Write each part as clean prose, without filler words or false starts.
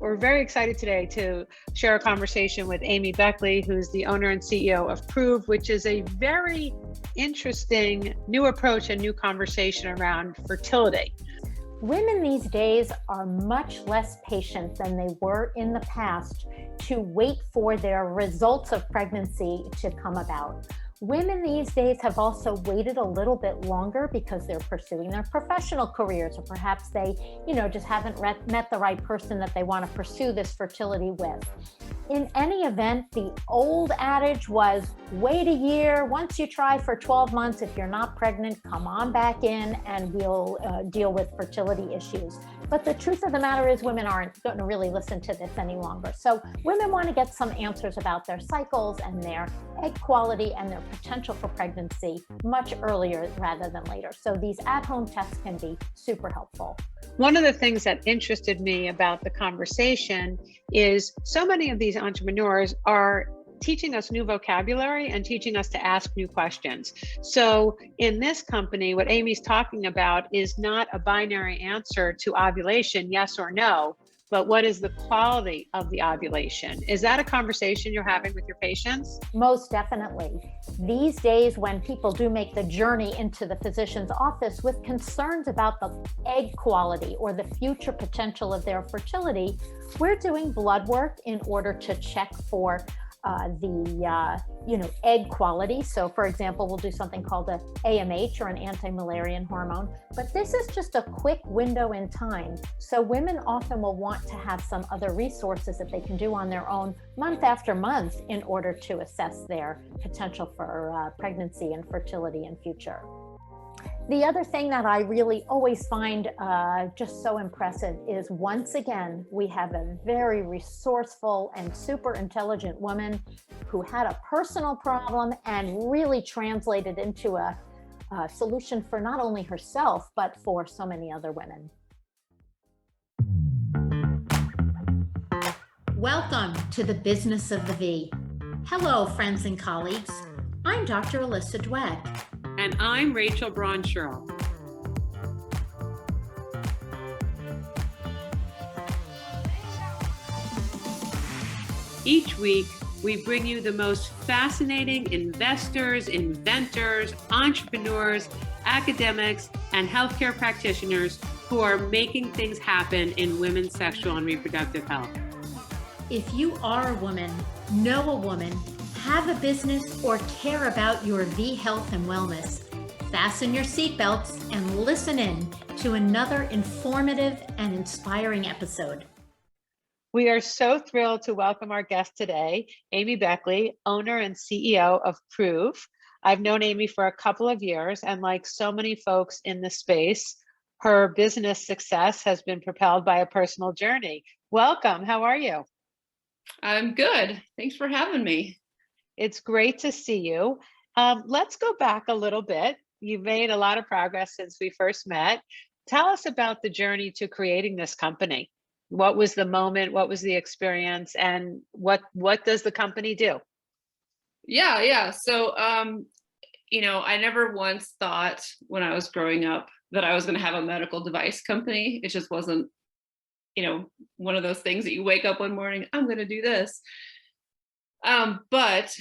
We're very excited today to share a conversation with Amy Beckley, who's the owner and CEO of Proov, which is a very interesting new approach and new conversation around fertility. Women these days are much less patient than they were in the past to wait for their results of pregnancy to come about. Women these days have also waited a little bit longer because they're pursuing their professional careers, or perhaps they, just haven't met the right person that they want to pursue this fertility with. In any event, the old adage was wait a year. Once you try for 12 months, if you're not pregnant, come on back in and we'll deal with fertility issues. But the truth of the matter is women aren't going to really listen to this any longer. So women want to get some answers about their cycles and their egg quality and their potential for pregnancy much earlier rather than later. So these at-home tests can be super helpful. One of the things that interested me about the conversation is so many of these entrepreneurs are teaching us new vocabulary and teaching us to ask new questions. So in this company, what Amy's talking about is not a binary answer to ovulation, yes or no, but what is the quality of the ovulation? Is that a conversation you're having with your patients? Most definitely. These days, when people do make the journey into the physician's office with concerns about the egg quality or the future potential of their fertility, we're doing blood work in order to check for the egg quality. So for example, we'll do something called a AMH, or an anti-Müllerian hormone, but this is just a quick window in time. So women often will want to have some other resources that they can do on their own month after month in order to assess their potential for pregnancy and fertility in future. The other thing that I really always find just so impressive is, once again, we have a very resourceful and super intelligent woman who had a personal problem and really translated into a solution for not only herself, but for so many other women. Welcome to the Business of the V. Hello, friends and colleagues. I'm Dr. Alyssa Dweck. And I'm Rachel Braun-Sherrill. Each week, we bring you the most fascinating investors, inventors, entrepreneurs, academics, and healthcare practitioners who are making things happen in women's sexual and reproductive health. If you are a woman, know a woman, have a business, or care about your V health and wellness, fasten your seatbelts and listen in to another informative and inspiring episode. We are so thrilled to welcome our guest today, Amy Beckley, owner and CEO of Proov. I've known Amy for a couple of years, and like so many folks in the space, her business success has been propelled by a personal journey. Welcome. How are you? I'm good. Thanks for having me. It's great to see you. Let's go back a little bit. You've made a lot of progress since we first met. Tell us about the journey to creating this company. What was the moment? What was the experience? And what does the company do? Yeah. So, I never once thought when I was growing up that I was going to have a medical device company. It just wasn't, one of those things that you wake up one morning, I'm going to do this. But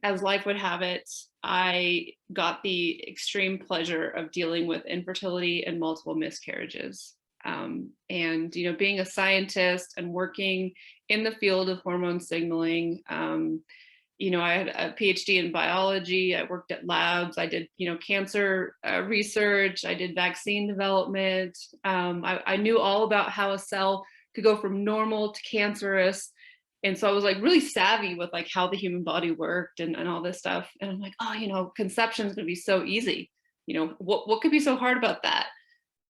as life would have it, I got the extreme pleasure of dealing with infertility and multiple miscarriages. And being a scientist and working in the field of hormone signaling, I had a PhD in biology. I worked at labs. I did, cancer research. I did vaccine development. I knew all about how a cell could go from normal to cancerous. And so I was really savvy with how the human body worked and all this stuff. And I'm like, conception is going to be so easy. What could be so hard about that?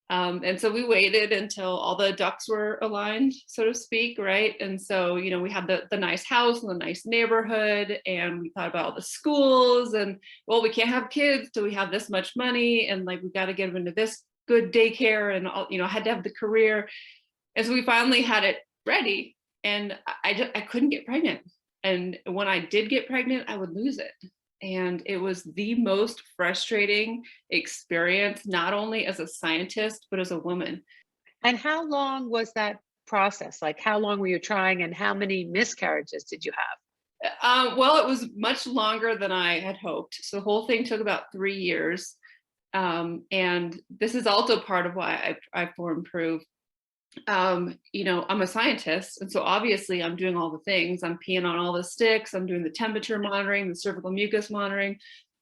And so we waited until all the ducks were aligned, so to speak, right? And so, we had the nice house and the nice neighborhood, and we thought about all the schools, and we can't have kids till we have this much money, and we got to get them into this good daycare, and all, I had to have the career. And so we finally had it ready, and I couldn't get pregnant. And when I did get pregnant, I would lose it. And it was the most frustrating experience, not only as a scientist, but as a woman. And how long was that process? Like, how long were you trying and how many miscarriages did you have? Well, it was much longer than I had hoped. So the whole thing took about 3 years. And this is also part of why I formed Proov. I'm a scientist, and so obviously I'm doing all the things. I'm peeing on all the sticks, I'm doing the temperature monitoring, the cervical mucus monitoring,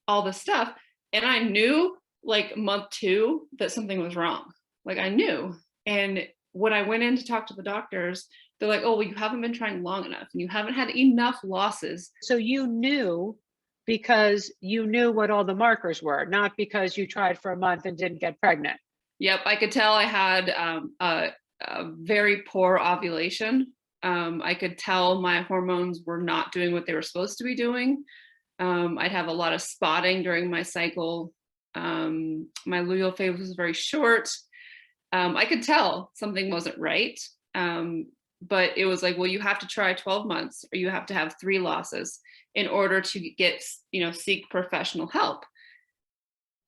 all this stuff. And I knew like month 2 that something was wrong. Like I knew. And when I went in to talk to the doctors, they're like, oh, well, you haven't been trying long enough and you haven't had enough losses. So you knew because you knew what all the markers were, not because you tried for a month and didn't get pregnant. Yep, I could tell I had a very poor ovulation. I could tell my hormones were not doing what they were supposed to be doing. I'd have a lot of spotting during my cycle. My luteal phase was very short. I could tell something wasn't right. But it was like, well, you have to try 12 months or you have to have 3 losses in order to get, seek professional help.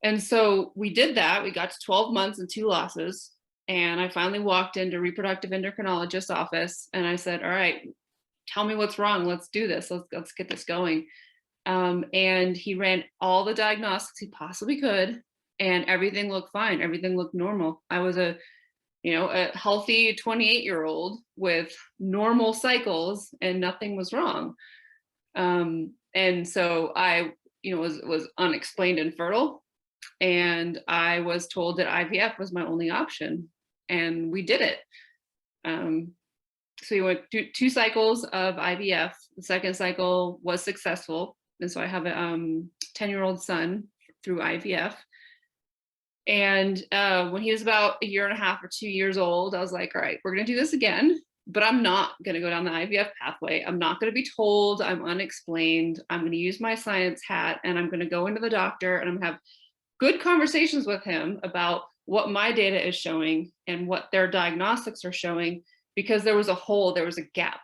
And so we did that. We got to 12 months and 2 losses. And I finally walked into reproductive endocrinologist's office and I said, all right, tell me what's wrong. Let's do this. Let's get this going. And he ran all the diagnostics he possibly could and everything looked fine. Everything looked normal. I was a healthy 28-year-old with normal cycles and nothing was wrong. And so I, was unexplained infertile. And I was told that IVF was my only option, and we did it. So we went through 2 cycles of IVF. The second cycle was successful, and so I have a 10-year-old son through IVF. And when he was about 1.5 years or 2 years old, I was like, all right, we're going to do this again, but I'm not going to go down the IVF pathway. I'm not going to be told I'm unexplained. I'm going to use my science hat and I'm going to go into the doctor and I'm going to have good conversations with him about what my data is showing and what their diagnostics are showing, because there was a hole, there was a gap.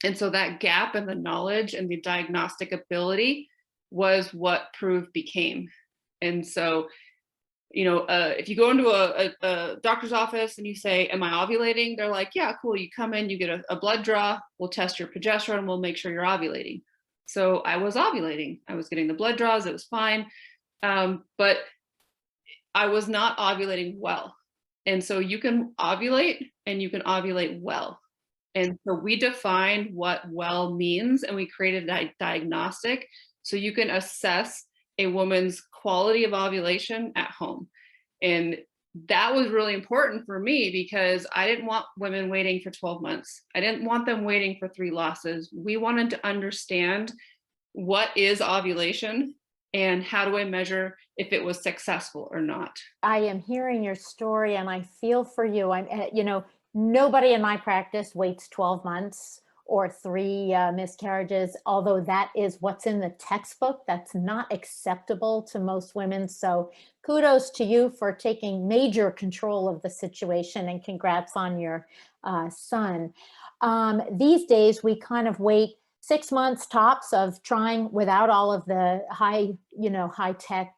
And so that gap in the knowledge and the diagnostic ability was what Proov became. And so, if you go into a doctor's office and you say, am I ovulating? They're like, yeah, cool. You come in, you get a blood draw, we'll test your progesterone, we'll make sure you're ovulating. So I was ovulating. I was getting the blood draws, it was fine. But I was not ovulating well. And so you can ovulate and you can ovulate well. And so we defined what well means and we created a diagnostic so you can assess a woman's quality of ovulation at home. And that was really important for me because I didn't want women waiting for 12 months. I didn't want them waiting for 3 losses. We wanted to understand what is ovulation and how do I measure if it was successful or not. I am hearing your story and I feel for you. Nobody in my practice waits 12 months or 3 miscarriages, although that is what's in the textbook. That's not acceptable to most women. So kudos to you for taking major control of the situation and congrats on your son. These days, we kind of wait 6 months tops of trying without all of the high tech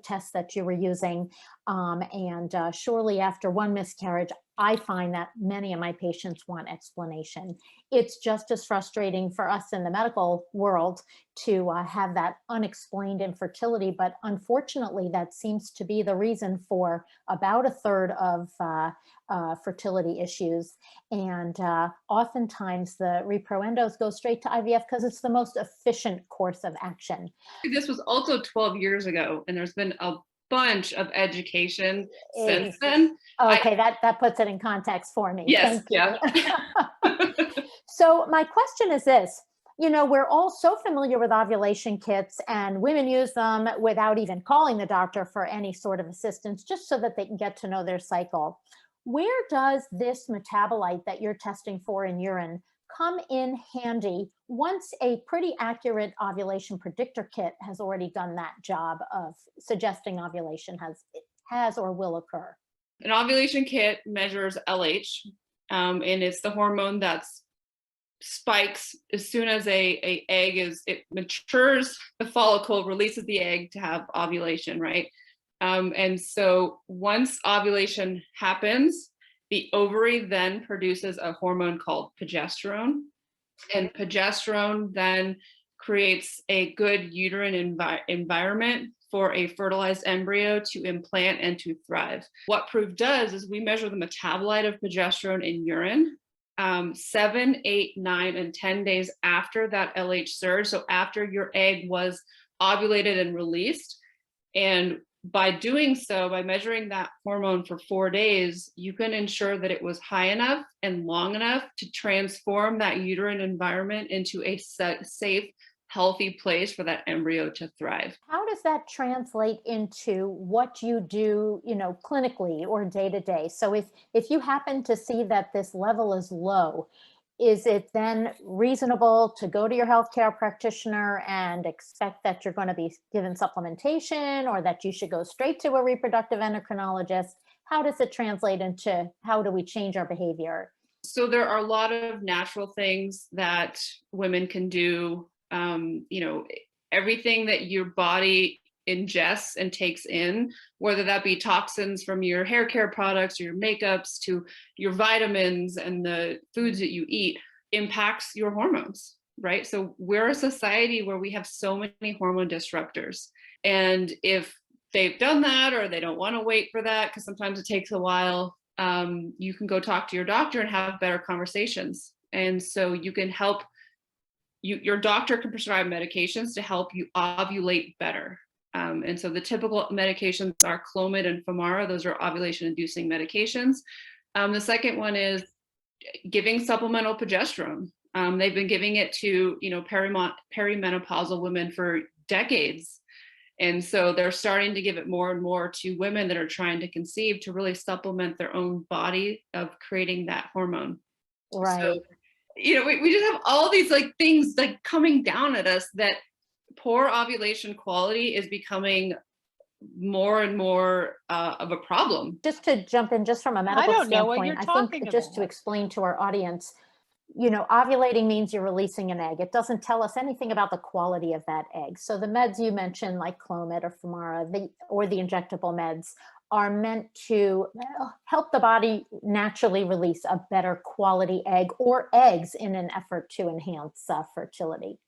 tests that you were using. And surely after 1 miscarriage, I find that many of my patients want explanation. It's just as frustrating for us in the medical world to have that unexplained infertility, but unfortunately that seems to be the reason for about 1/3 of fertility issues. And oftentimes the reproendos go straight to IVF because it's the most efficient course of action. This was also 12 years ago, and there's been a bunch of education since then. Okay, that puts it in context for me. Yes, Thank you. yeah. So my question is this, we're all so familiar with ovulation kits and women use them without even calling the doctor for any sort of assistance, just so that they can get to know their cycle. Where does this metabolite that you're testing for in urine come in handy once a pretty accurate ovulation predictor kit has already done that job of suggesting ovulation has or will occur? An ovulation kit measures LH, and it's the hormone that's spikes as soon as a egg it matures, the follicle releases the egg to have ovulation, right? And so once ovulation happens, the ovary then produces a hormone called progesterone, and progesterone then creates a good uterine environment for a fertilized embryo to implant and to thrive. What Proov does is we measure the metabolite of progesterone in urine 7, 8, 9, and 10 days after that LH surge. So after your egg was ovulated and released. And by doing so, by measuring that hormone for 4 days, you can ensure that it was high enough and long enough to transform that uterine environment into a safe, healthy place for that embryo to thrive. How does that translate into what you do, clinically or day to day? So if you happen to see that this level is low, is it then reasonable to go to your healthcare practitioner and expect that you're going to be given supplementation, or that you should go straight to a reproductive endocrinologist? How does it translate into how do we change our behavior? So there are a lot of natural things that women can do. Everything that your body ingests and takes in, whether that be toxins from your hair care products or your makeups to your vitamins and the foods that you eat, impacts your hormones, right? So we're a society where we have so many hormone disruptors. And if they've done that, or they don't want to wait for that, because sometimes it takes a while, you can go talk to your doctor and have better conversations. And so you can help your doctor can prescribe medications to help you ovulate better. And so the typical medications are Clomid and Femara. Those are ovulation inducing medications. The second one is giving supplemental progesterone. They've been giving it to, perimenopausal women for decades. And so they're starting to give it more and more to women that are trying to conceive, to really supplement their own body of creating that hormone. Right. So, we just have all these things coming down at us, that poor ovulation quality is becoming more and more of a problem. Just to jump in, just from a medical I don't know what you're standpoint, I talking think just to about. explain to our audience, ovulating means you're releasing an egg. It doesn't tell us anything about the quality of that egg. So the meds you mentioned, like Clomid or Femara, or the injectable meds, are meant to help the body naturally release a better quality egg, or eggs, in an effort to enhance fertility.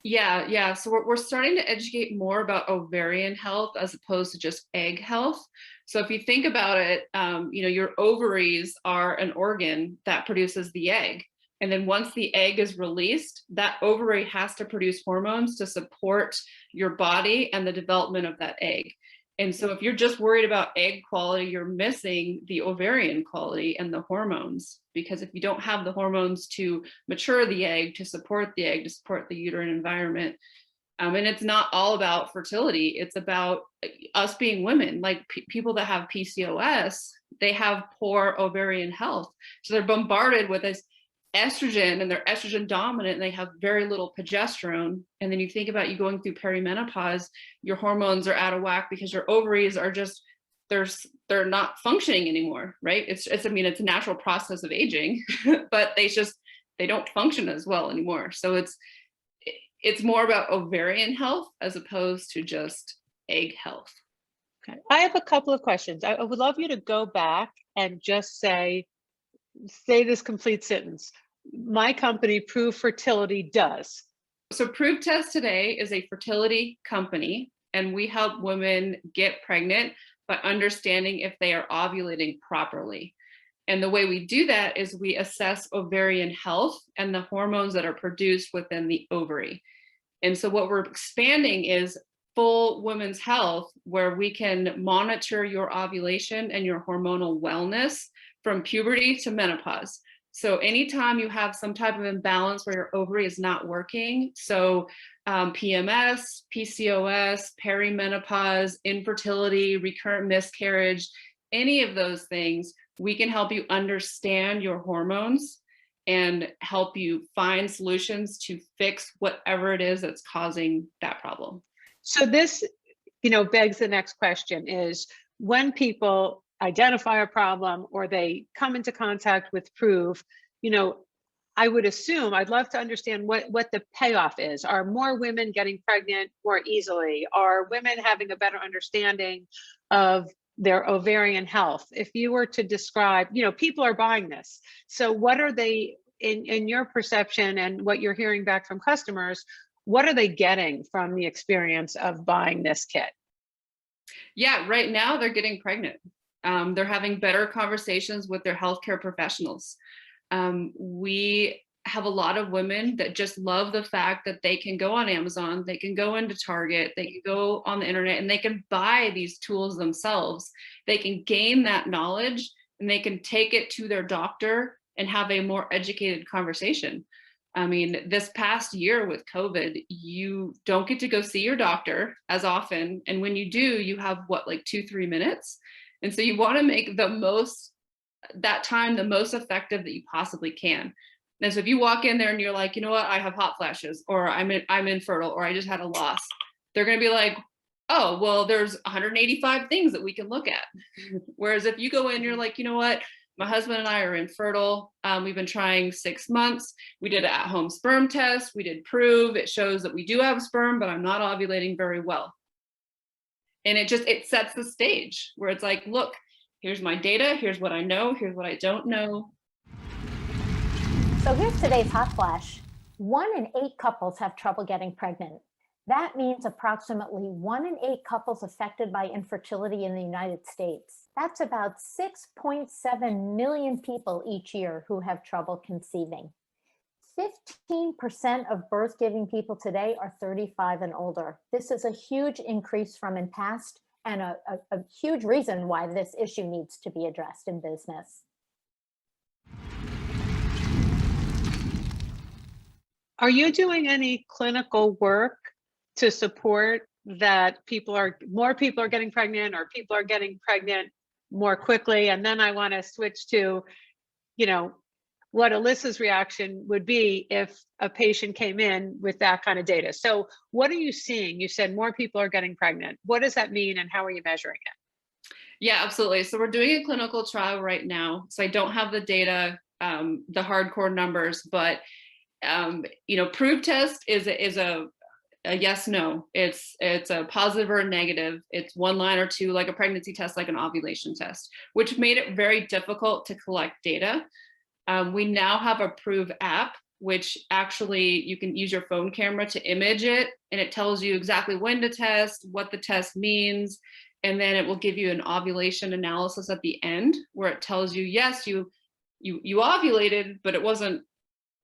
Yeah. So we're starting to educate more about ovarian health as opposed to just egg health. So if you think about it, your ovaries are an organ that produces the egg. And then once the egg is released, that ovary has to produce hormones to support your body and the development of that egg. And so if you're just worried about egg quality, you're missing the ovarian quality and the hormones, because if you don't have the hormones to mature the egg, to support the egg, to support the uterine environment, and it's not all about fertility, it's about us being women. People that have PCOS, they have poor ovarian health. So they're bombarded with this estrogen, and they're estrogen dominant, and they have very little progesterone. And then you think about you going through perimenopause, your hormones are out of whack because your ovaries are just, they're not functioning anymore, right? It's a natural process of aging, but they don't function as well anymore. So it's more about ovarian health as opposed to just egg health. Okay. I have a couple of questions. I would love you to go back and just say this complete sentence. My company, Proov Fertility, does. So Proov Test today is a fertility company, and we help women get pregnant by understanding if they are ovulating properly. And the way we do that is we assess ovarian health and the hormones that are produced within the ovary. And so what we're expanding is full women's health, where we can monitor your ovulation and your hormonal wellness from puberty to menopause. So anytime you have some type of imbalance where your ovary is not working, so PMS, PCOS, perimenopause, infertility, recurrent miscarriage, any of those things, we can help you understand your hormones and help you find solutions to fix whatever it is that's causing that problem. So this, begs the next question is, when people identify a problem or they come into contact with Proov, I would assume, I'd love to understand what the payoff is. Are more women getting pregnant more easily? Are women having a better understanding of their ovarian health? If you were to describe, people are buying this. So what are they, in your perception and what you're hearing back from customers, what are they getting from the experience of buying this kit? Yeah, right now they're getting pregnant. They're having better conversations with their healthcare professionals. We have a lot of women that just love the fact that they can go on Amazon, they can go into Target, they can go on the internet, and they can buy these tools themselves. They can gain that knowledge and they can take it to their doctor and have a more educated conversation. I mean, this past year with COVID, you don't get to go see your doctor as often. And when you do, you have like 2-3 minutes. And so you want to make that time the most effective that you possibly can. And so if you walk in there and you're like, you know what, I have hot flashes, or I'm infertile, or I just had a loss, they're going to be like, oh, well, there's 185 things that we can look at. Whereas if you go in, you're like, you know what, my husband and I are infertile. We've been trying 6 months. We did an at-home sperm test. We did Proov. It shows that we do have sperm, but I'm not ovulating very well. And it sets the stage where it's like, look, here's my data. Here's what I know. Here's what I don't know. So here's today's hot flash. 1 in 8 couples have trouble getting pregnant. That means approximately 1 in 8 couples affected by infertility in the United States. That's about 6.7 million people each year who have trouble conceiving. 15% of birth-giving people today are 35 and older. This is a huge increase from in past, and a huge reason why this issue needs to be addressed in business. Are you doing any clinical work to support that more people are getting pregnant, or people are getting pregnant more quickly? And then I want to switch to, what Alyssa's reaction would be if a patient came in with that kind of data. So what are you seeing? You said more people are getting pregnant. What does that mean, and how are you measuring it? Yeah, absolutely. So we're doing a clinical trial right now. So I don't have the data, the hardcore numbers, but Proov test is a yes, no. It's a positive or a negative. It's 1 line or 2, like a pregnancy test, like an ovulation test, which made it very difficult to collect data. We now have a Proov app, which actually you can use your phone camera to image it, and it tells you exactly when to test, what the test means, and then it will give you an ovulation analysis at the end, where it tells you, yes, you ovulated, but it wasn't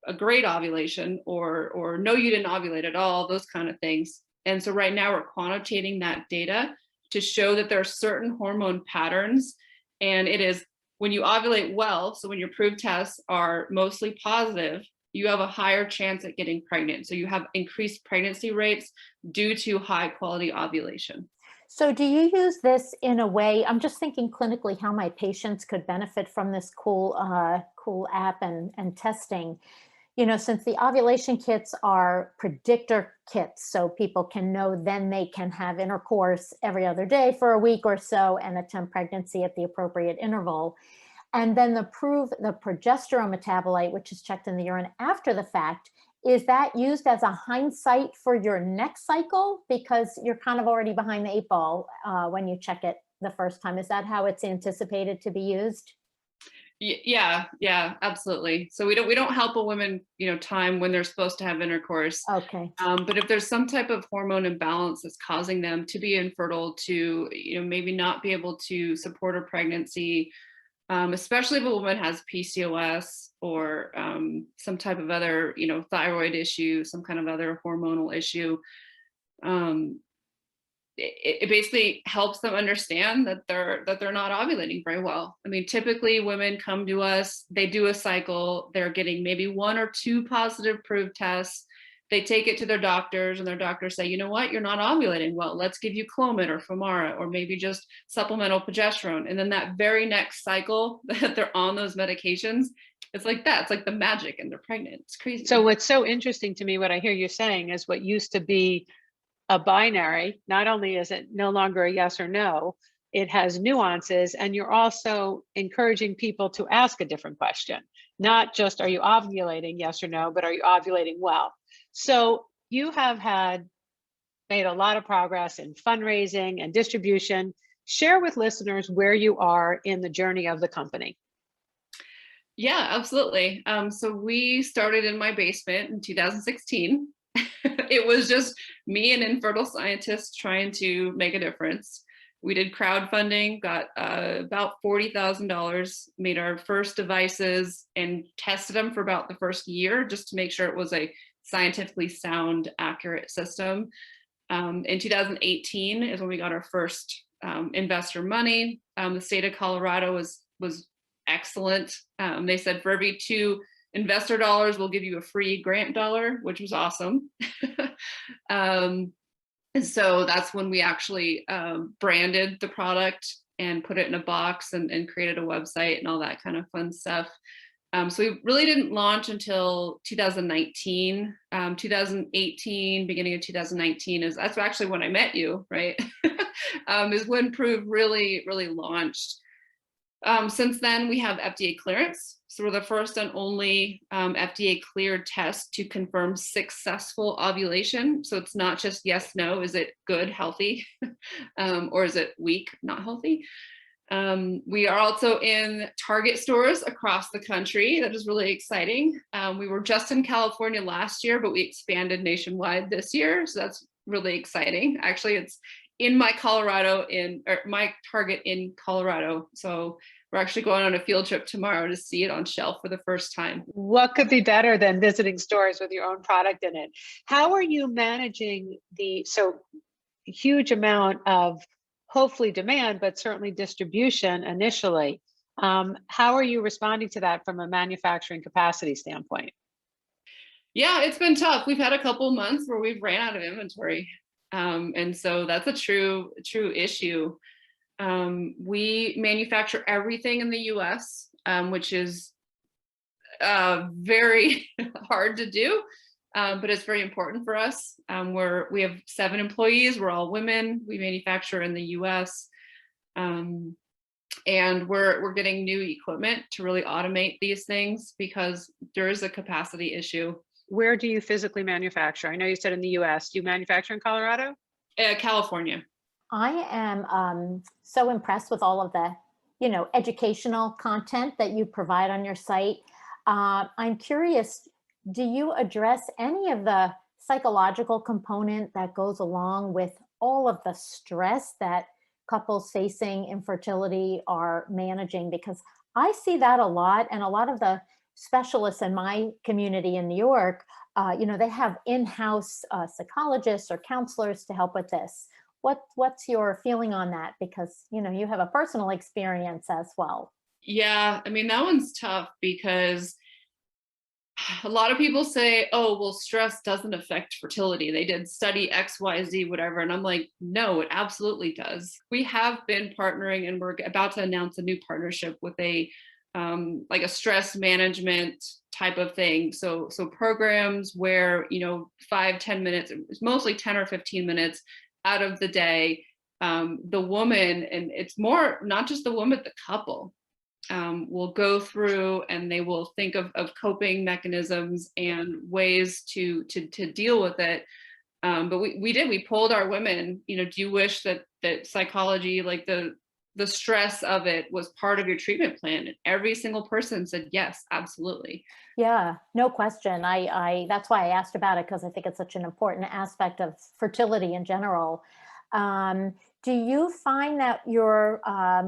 a great ovulation, or no, you didn't ovulate at all, those kind of things. And so right now we're quantitating that data to show that there are certain hormone patterns, and it is when you ovulate well, so when your Proov tests are mostly positive, you have a higher chance at getting pregnant. So you have increased pregnancy rates due to high quality ovulation. So do you use this in a way, I'm just thinking clinically how my patients could benefit from this cool app and testing. Since the ovulation kits are predictor kits, so people can know then they can have intercourse every other day for a week or so and attempt pregnancy at the appropriate interval. And then the Proov, the progesterone metabolite, which is checked in the urine after the fact, is that used as a hindsight for your next cycle? Because you're kind of already behind the 8 ball when you check it the first time. Is that how it's anticipated to be used? Yeah, absolutely. So we don't help a woman, time when they're supposed to have intercourse. Okay. But if there's some type of hormone imbalance that's causing them to be infertile, to, maybe not be able to support a pregnancy, especially if a woman has PCOS or some type of other, thyroid issue, some kind of other hormonal issue, it basically helps them understand that they're not ovulating very well. I mean, typically women come to us, they do a cycle, they're getting maybe 1 or 2 positive Proov tests. They take it to their doctors, and their doctors say, you know what, you're not ovulating well. Let's give you Clomid or Femara, or maybe just supplemental progesterone. And then that very next cycle that they're on those medications, it's like that. It's like the magic, and they're pregnant. It's crazy. So what's so interesting to me, what I hear you saying, is what used to be a binary, not only is it no longer a yes or no, it has nuances, and you're also encouraging people to ask a different question, not just, are you ovulating, yes or no, but are you ovulating well? So you have made a lot of progress in fundraising and distribution. Share with listeners where you are in the journey of the company. Yeah, absolutely. So we started in my basement in 2016. It was just me, an infertile scientist, trying to make a difference. We did crowdfunding, got about $40,000, made our first devices and tested them for about the first year just to make sure it was a scientifically sound, accurate system. In 2018 is when we got our first investor money. The state of Colorado was excellent. They said for every 2 investor dollars, we'll give you a free grant dollar, which was awesome. And so that's when we actually branded the product and put it in a box and created a website and all that kind of fun stuff. So we really didn't launch until 2019, 2018, beginning of 2019 that's actually when I met you, right? Is when Proov really launched. Since then, we have FDA clearance. So we're the first and only FDA cleared test to confirm successful ovulation. So it's not just yes, no, is it good, healthy, or is it weak, not healthy? We are also in Target stores across the country. That is really exciting. We were just in California last year, but we expanded nationwide this year. So that's really exciting. Actually, it's in my my Target in Colorado. So we're actually going on a field trip tomorrow to see it on shelf for the first time. What could be better than visiting stores with your own product in it? How are you managing the huge amount of hopefully demand, but certainly distribution initially? How are you responding to that from a manufacturing capacity standpoint? Yeah, it's been tough. We've had a couple months where we've ran out of inventory. And so that's a true issue. We manufacture everything in the US, which is very hard to do, but it's very important for us. We have 7 employees. We're all women. We manufacture in the US. And we're getting new equipment to really automate these things because there is a capacity issue. Where do you physically manufacture? I know you said in the US. Do you manufacture in Colorado? California. I am so impressed with all of the, educational content that you provide on your site. I'm curious, do you address any of the psychological component that goes along with all of the stress that couples facing infertility are managing? Because I see that a lot, and a lot of the specialists in my community in New York, they have in-house psychologists or counselors to help with this. What's your feeling on that? Because, you have a personal experience as well. Yeah, I mean, that one's tough because a lot of people say, oh, well, stress doesn't affect fertility. They did study X, Y, Z, whatever. And I'm like, no, it absolutely does. We have been partnering and we're about to announce a new partnership with a stress management type of thing. So programs where, 5-10 minutes, it's mostly 10 or 15 minutes out of the day, the woman, and it's more not just the woman, the couple will go through and they will think of coping mechanisms and ways to deal with it. But we polled our women, do you wish that psychology, like the stress of it, was part of your treatment plan? And every single person said yes, absolutely. Yeah, no question. I that's why I asked about it, because I think it's such an important aspect of fertility in general. Do you find that your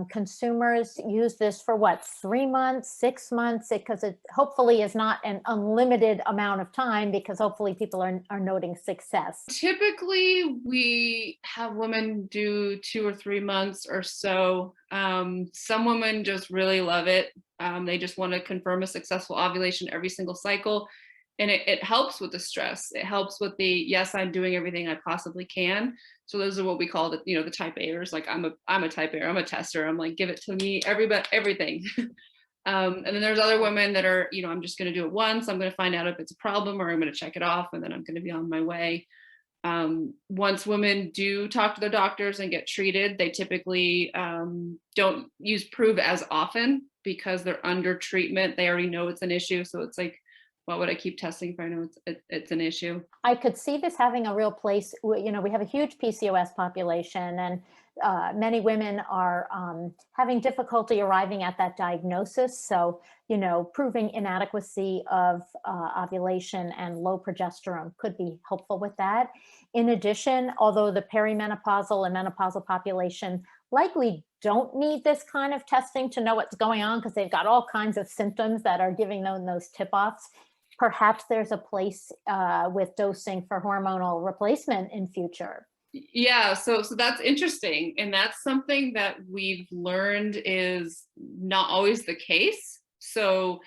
consumers use this for 3 months, 6 months? Because it hopefully is not an unlimited amount of time, because hopefully people are noting success. Typically, we have women do 2 or 3 months or so. Some women just really love it. They just want to confirm a successful ovulation every single cycle. And it helps with the stress. It helps with the, yes, I'm doing everything I possibly can. So those are what we call the type A'ers. Like I'm a type A, I'm a tester. I'm like, give it to me, everything. And then there's other women that are, I'm just going to do it once. I'm going to find out if it's a problem, or I'm going to check it off, and then I'm going to be on my way. Once women do talk to their doctors and get treated, they typically don't use Proov as often because they're under treatment. They already know it's an issue. So it's like, why would I keep testing if I know it's an issue? I could see this having a real place. You know, we have a huge PCOS population, and many women are having difficulty arriving at that diagnosis. So, you know, proving inadequacy of ovulation and low progesterone could be helpful with that. In addition, although the perimenopausal and menopausal population likely don't need this kind of testing to know what's going on because they've got all kinds of symptoms that are giving them those tip-offs, perhaps there's a place with dosing for hormonal replacement in future. Yeah, so that's interesting. And that's something that we've learned is not always the case. So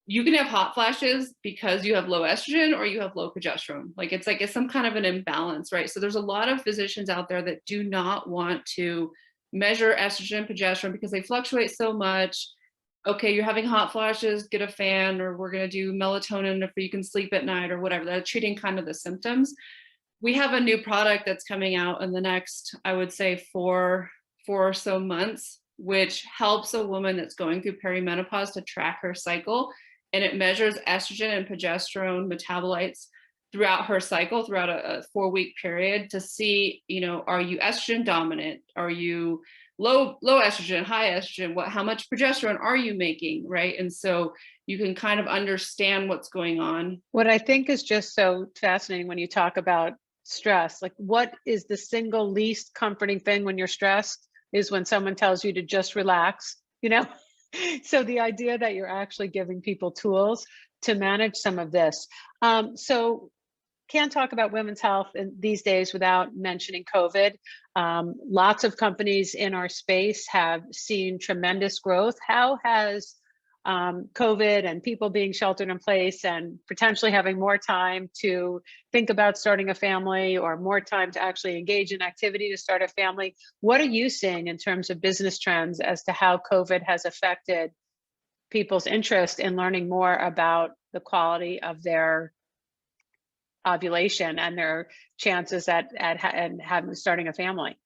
you can have hot flashes because you have low estrogen or you have low progesterone. Like it's some kind of an imbalance, right? So there's a lot of physicians out there that do not want to measure estrogen and progesterone because they fluctuate so much. Okay, you're having hot flashes, get a fan, or we're going to do melatonin if you can sleep at night or whatever. They're treating kind of the symptoms. We have a new product that's coming out in the next, I would say, four or so months, which helps a woman that's going through perimenopause to track her cycle. And it measures estrogen and progesterone metabolites throughout her cycle, throughout a 4-week period to see, you know, are you estrogen dominant? Are you low estrogen, high estrogen? How much progesterone are you making, right? And so you can kind of understand what's going on. What I think is just so fascinating when you talk about stress, like what is the single least comforting thing when you're stressed is when someone tells you to just relax, you know? So the idea that you're actually giving people tools to manage some of this. So can't talk about women's health in these days without mentioning COVID. Lots of companies in our space have seen tremendous growth. How has COVID and people being sheltered in place and potentially having more time to think about starting a family or more time to actually engage in activity to start a family, what are you seeing in terms of business trends as to how COVID has affected people's interest in learning more about the quality of their ovulation and their chances at starting a family?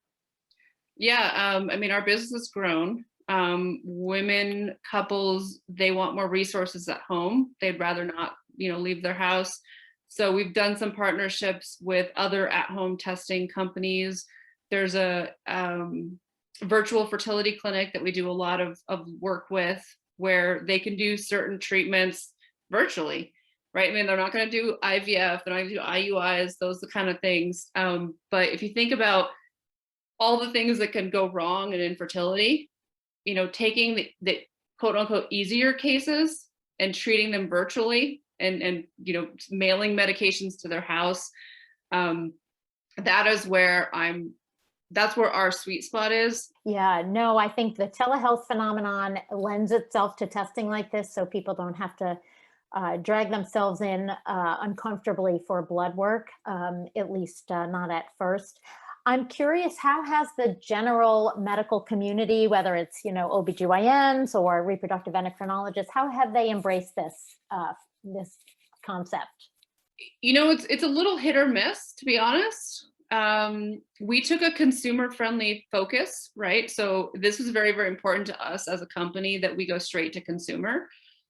Yeah, I mean, our business has grown. Women, couples, they want more resources at home. They'd rather not, you know, leave their house. So we've done some partnerships with other at-home testing companies. There's a virtual fertility clinic that we do a lot of work with where they can do certain treatments virtually. Right. I mean, they're not going to do IVF, they're not going to do IUIs, those the kind of things. But if you think about all the things that can go wrong in infertility, you know, taking the quote unquote easier cases and treating them virtually and you know, mailing medications to their house, that is where that's where our sweet spot is. Yeah, no, I think the telehealth phenomenon lends itself to testing like this so people don't have to drag themselves in uncomfortably for blood work, at least not at first. I'm curious, how has the general medical community, whether it's, you know, OBGYNs or reproductive endocrinologists, how have they embraced this this concept? You know, it's a little hit or miss, to be honest. We took a consumer friendly focus, right? So this is very, very important to us as a company that we go straight to consumer.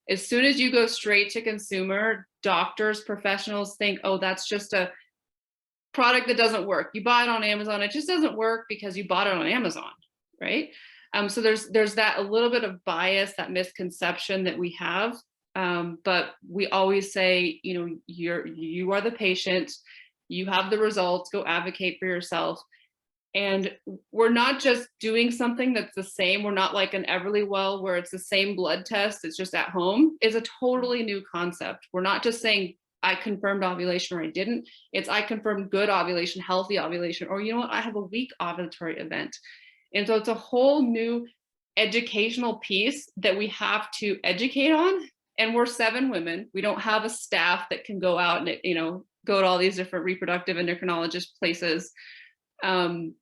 As soon as you go straight to consumer, doctors, professionals think, oh, that's just a product that doesn't work. You buy it on Amazon, it just doesn't work because you bought it on Amazon, right? So there's that a little bit of bias, that misconception that we have. But we always say, you know, you are the patient, you have the results, go advocate for yourself. And we're not just doing something that's the same. We're not like an Everlywell where it's the same blood test, it's just at home. It's a totally new concept. We're not just saying I confirmed ovulation or I didn't. It's I confirmed good ovulation, healthy ovulation, or you know what, I have a weak ovulatory event. And so it's a whole new educational piece that we have to educate on. And we're 7 women. We don't have a staff that can go out and, you know, go to all these different reproductive endocrinologist places. And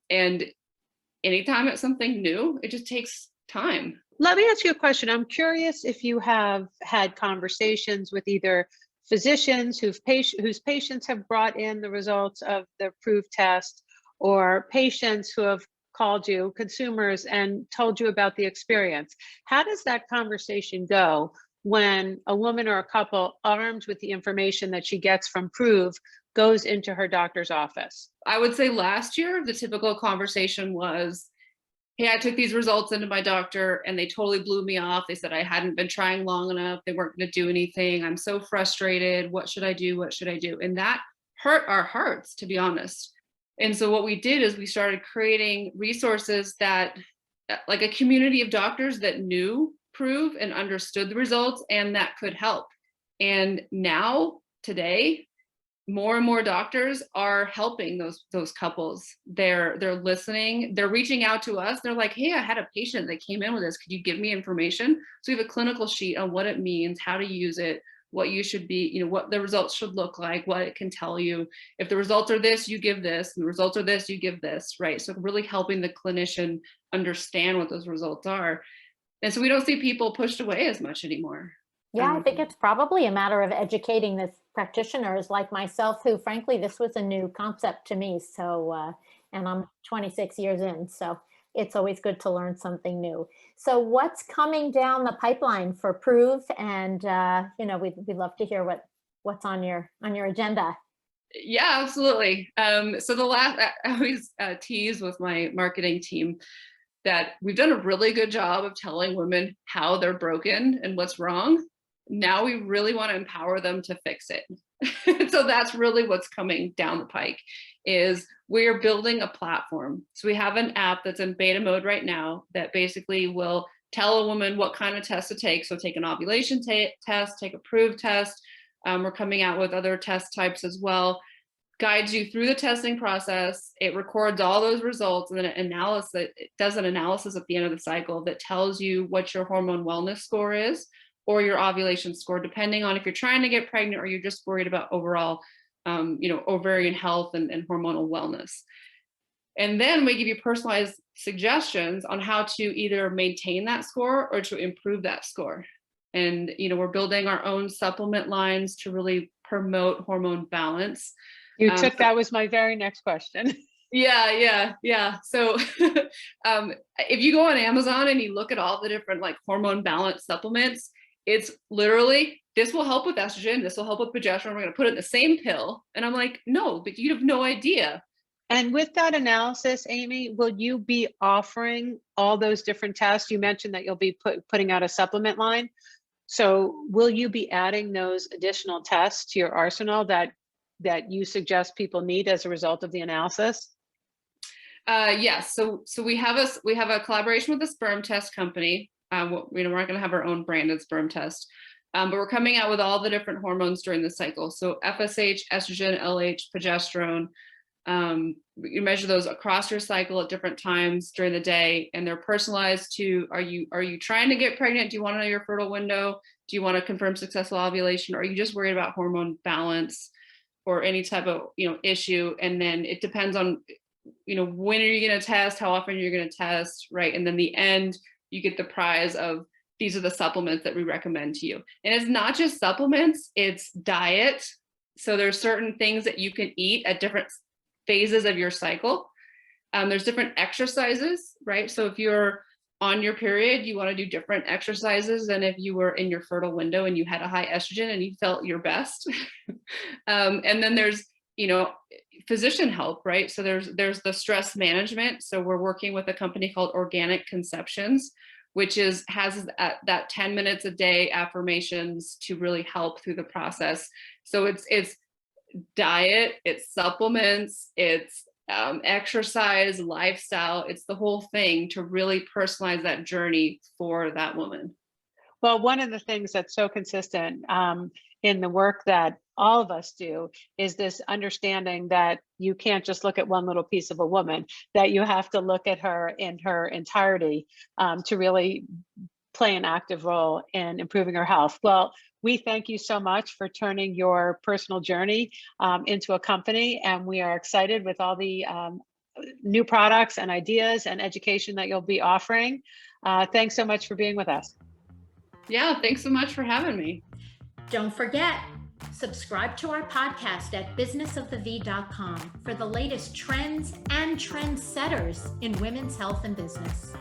anytime it's something new, it just takes time. Let me ask you a question. I'm curious if you have had conversations with either physicians whose patients have brought in the results of the Proov test, or patients who have called you, consumers, and told you about the experience. How does that conversation go when a woman or a couple, armed with the information that she gets from Proov, goes into her doctor's office? I would say last year, the typical conversation was, hey, I took these results into my doctor and they totally blew me off. They said I hadn't been trying long enough. They weren't going to do anything. I'm so frustrated. What should I do? What should I do? And that hurt our hearts, to be honest. And so what we did is we started creating resources that, like a community of doctors that knew Proov and understood the results and that could help. And now, today, more and more doctors are helping those couples. They're listening, they're reaching out to us. They're like, hey, I had a patient that came in with this. Could you give me information? So we have a clinical sheet on what it means, how to use it, what you should be, what the results should look like, what it can tell you. If the results are this, you give this, and the results are this, you give this, right? So really helping the clinician understand what those results are. And so we don't see people pushed away as much anymore. Yeah, I think it's probably a matter of educating the practitioners like myself, who frankly, this was a new concept to me. So, and I'm 26 years in, so it's always good to learn something new. So what's coming down the pipeline for Proov? And, we'd love to hear what's on your agenda. Yeah, absolutely. So I always tease with my marketing team that we've done a really good job of telling women how they're broken and what's wrong. Now we really want to empower them to fix it. So that's really what's coming down the pike, is we're building a platform. So we have an app that's in beta mode right now that basically will tell a woman what kind of test to take. So take an ovulation test, take a Proov test. We're coming out with other test types as well. Guides you through the testing process. It records all those results, and then it does an analysis at the end of the cycle that tells you what your hormone wellness score is, or your ovulation score, depending on if you're trying to get pregnant or you're just worried about overall, ovarian health and hormonal wellness. And then we give you personalized suggestions on how to either maintain that score or to improve that score. And, we're building our own supplement lines to really promote hormone balance. That was my very next question. Yeah. So if you go on Amazon and you look at all the different hormone balance supplements, it's literally, this will help with estrogen, this will help with progesterone, we're going to put it in the same pill. And I'm like, no, but you have no idea. And with that analysis, Amy, will you be offering all those different tests? You mentioned that you'll be putting out a supplement line. So will you be adding those additional tests to your arsenal that you suggest people need as a result of the analysis? Yes. So we have a collaboration with a sperm test company. We're not going to have our own branded sperm test, but we're coming out with all the different hormones during the cycle. So FSH, estrogen, LH, progesterone. You measure those across your cycle at different times during the day, and they're personalized to, are you trying to get pregnant? Do you want to know your fertile window? Do you want to confirm successful ovulation? Or are you just worried about hormone balance or any type of, issue? And then it depends on, when are you going to test, how often you're going to test, right? And then the end, you get the prize of, these are the supplements that we recommend to you. And it's not just supplements, it's diet. So there's certain things that you can eat at different phases of your cycle. There's different exercises, right? So if you're on your period, you want to do different exercises than if you were in your fertile window and you had a high estrogen and you felt your best. And then there's, physician help, right? So there's the stress management. So we're working with a company called Organic Conceptions, which has that 10 minutes a day affirmations to really help through the process. So it's diet, it's supplements, it's exercise, lifestyle, it's the whole thing to really personalize that journey for that woman. Well, one of the things that's so consistent in the work that all of us do is this understanding that you can't just look at one little piece of a woman, that you have to look at her in her entirety to really play an active role in improving her health. Well, we thank you so much for turning your personal journey into a company, and we are excited with all the new products and ideas and education that you'll be offering. Thanks so much for being with us. Yeah, thanks so much for having me. Don't forget, Subscribe to our podcast at businessofthev.com for the latest trends and trendsetters in women's health and business.